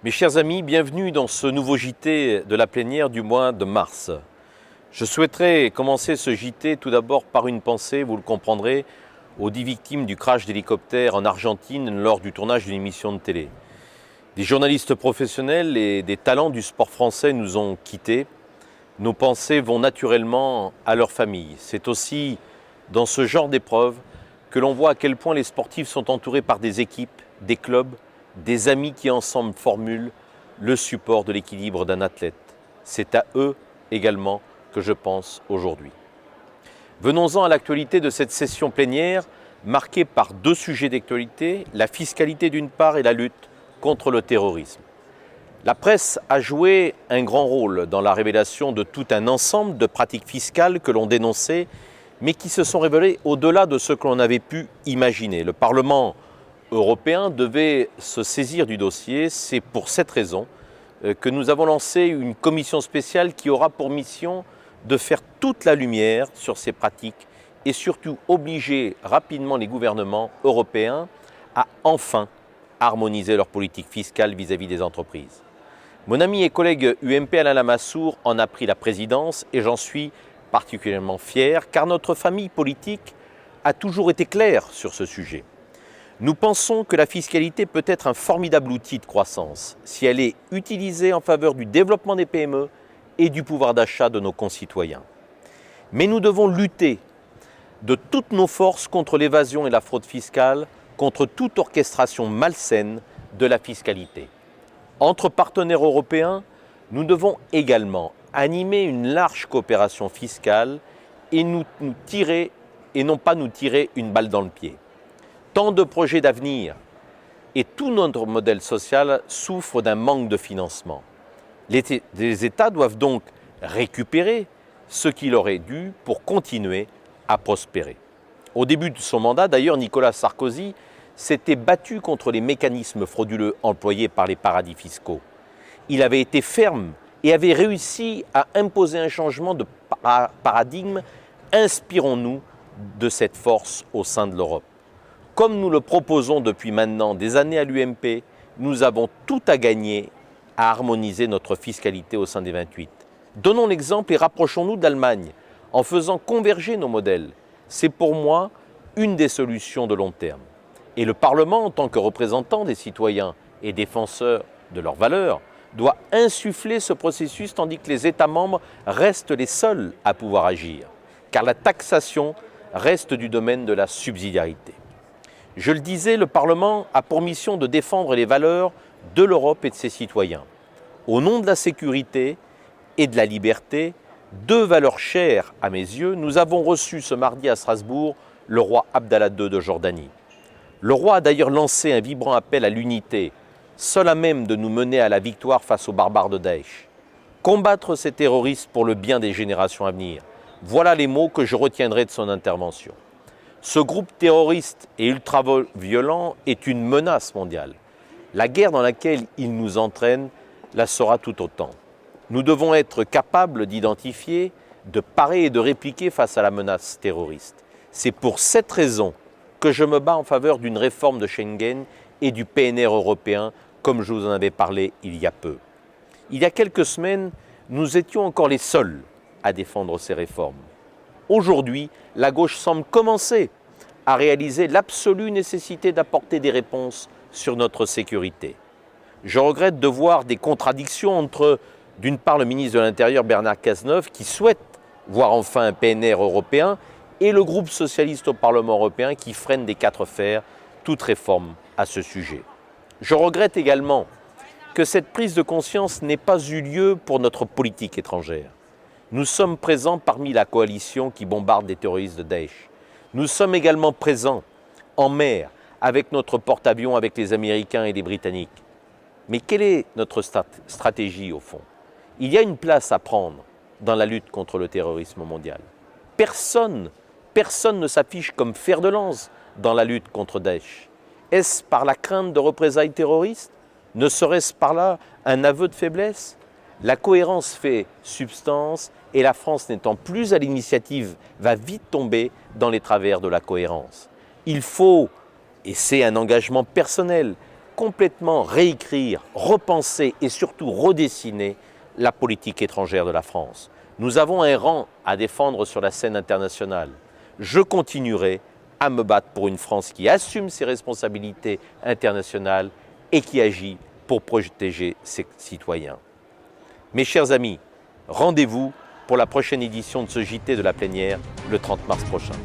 Mes chers amis, bienvenue dans ce nouveau JT de la plénière du mois de mars. Je souhaiterais commencer ce JT tout d'abord par une pensée, vous le comprendrez, aux 10 victimes du crash d'hélicoptère en Argentine lors du tournage d'une émission de télé. Des journalistes professionnels et des talents du sport français nous ont quittés. Nos pensées vont naturellement à leurs familles. C'est aussi dans ce genre d'épreuve que l'on voit à quel point les sportifs sont entourés par des équipes, des clubs, des amis qui ensemble formulent le support de l'équilibre d'un athlète. C'est à eux également que je pense aujourd'hui. Venons-en à l'actualité de cette session plénière marquée par deux sujets d'actualité, la fiscalité d'une part et la lutte contre le terrorisme. La presse a joué un grand rôle dans la révélation de tout un ensemble de pratiques fiscales que l'on dénonçait, mais qui se sont révélées au-delà de ce que l'on avait pu imaginer. Le Parlement européen devait se saisir du dossier. C'est pour cette raison que nous avons lancé une commission spéciale qui aura pour mission de faire toute la lumière sur ces pratiques et surtout obliger rapidement les gouvernements européens à enfin harmoniser leur politique fiscale vis-à-vis des entreprises. Mon ami et collègue UMP Alain Lamassoure en a pris la présidence et j'en suis particulièrement fier car notre famille politique a toujours été claire sur ce sujet. Nous pensons que la fiscalité peut être un formidable outil de croissance si elle est utilisée en faveur du développement des PME et du pouvoir d'achat de nos concitoyens. Mais nous devons lutter de toutes nos forces contre l'évasion et la fraude fiscale, contre toute orchestration malsaine de la fiscalité. Entre partenaires européens, nous devons également animer une large coopération fiscale et non pas nous tirer une balle dans le pied. Tant de projets d'avenir et tout notre modèle social souffrent d'un manque de financement. Les États doivent donc récupérer ce qui leur est dû pour continuer à prospérer. Au début de son mandat, d'ailleurs, Nicolas Sarkozy s'était battu contre les mécanismes frauduleux employés par les paradis fiscaux. Il avait été ferme et avait réussi à imposer un changement de paradigme. Inspirons-nous de cette force au sein de l'Europe. Comme nous le proposons depuis maintenant des années à l'UMP, nous avons tout à gagner à harmoniser notre fiscalité au sein des 28. Donnons l'exemple et rapprochons-nous d'Allemagne en faisant converger nos modèles. C'est pour moi une des solutions de long terme. Et le Parlement, en tant que représentant des citoyens et défenseur de leurs valeurs, doit insuffler ce processus tandis que les États membres restent les seuls à pouvoir agir. Car la taxation reste du domaine de la subsidiarité. Je le disais, le Parlement a pour mission de défendre les valeurs de l'Europe et de ses citoyens. Au nom de la sécurité et de la liberté, deux valeurs chères à mes yeux, nous avons reçu ce mardi à Strasbourg le roi Abdallah II de Jordanie. Le roi a d'ailleurs lancé un vibrant appel à l'unité, seul à même de nous mener à la victoire face aux barbares de Daesh. Combattre ces terroristes pour le bien des générations à venir. Voilà les mots que je retiendrai de son intervention. Ce groupe terroriste et ultra-violent est une menace mondiale. La guerre dans laquelle il nous entraîne la sera tout autant. Nous devons être capables d'identifier, de parer et de répliquer face à la menace terroriste. C'est pour cette raison que je me bats en faveur d'une réforme de Schengen et du PNR européen, comme je vous en avais parlé il y a peu. Il y a quelques semaines, nous étions encore les seuls à défendre ces réformes. Aujourd'hui, la gauche semble commencer à réaliser l'absolue nécessité d'apporter des réponses sur notre sécurité. Je regrette de voir des contradictions entre, d'une part, le ministre de l'Intérieur Bernard Cazeneuve, qui souhaite voir enfin un PNR européen, et le groupe socialiste au Parlement européen qui freine des quatre fers toute réforme à ce sujet. Je regrette également que cette prise de conscience n'ait pas eu lieu pour notre politique étrangère. Nous sommes présents parmi la coalition qui bombarde les terroristes de Daesh. Nous sommes également présents en mer avec notre porte-avions avec les Américains et les Britanniques. Mais quelle est notre stratégie au fond? Il y a une place à prendre dans la lutte contre le terrorisme mondial. Personne ne s'affiche comme fer de lance dans la lutte contre Daesh. Est-ce par la crainte de représailles terroristes? Ne serait-ce par là un aveu de faiblesse? La cohérence fait substance et la France n'étant plus à l'initiative va vite tomber dans les travers de la cohérence. Il faut, et c'est un engagement personnel, complètement réécrire, repenser et surtout redessiner la politique étrangère de la France. Nous avons un rang à défendre sur la scène internationale. Je continuerai à me battre pour une France qui assume ses responsabilités internationales et qui agit pour protéger ses citoyens. Mes chers amis, rendez-vous pour la prochaine édition de ce JT de la plénière le 30 mars prochain.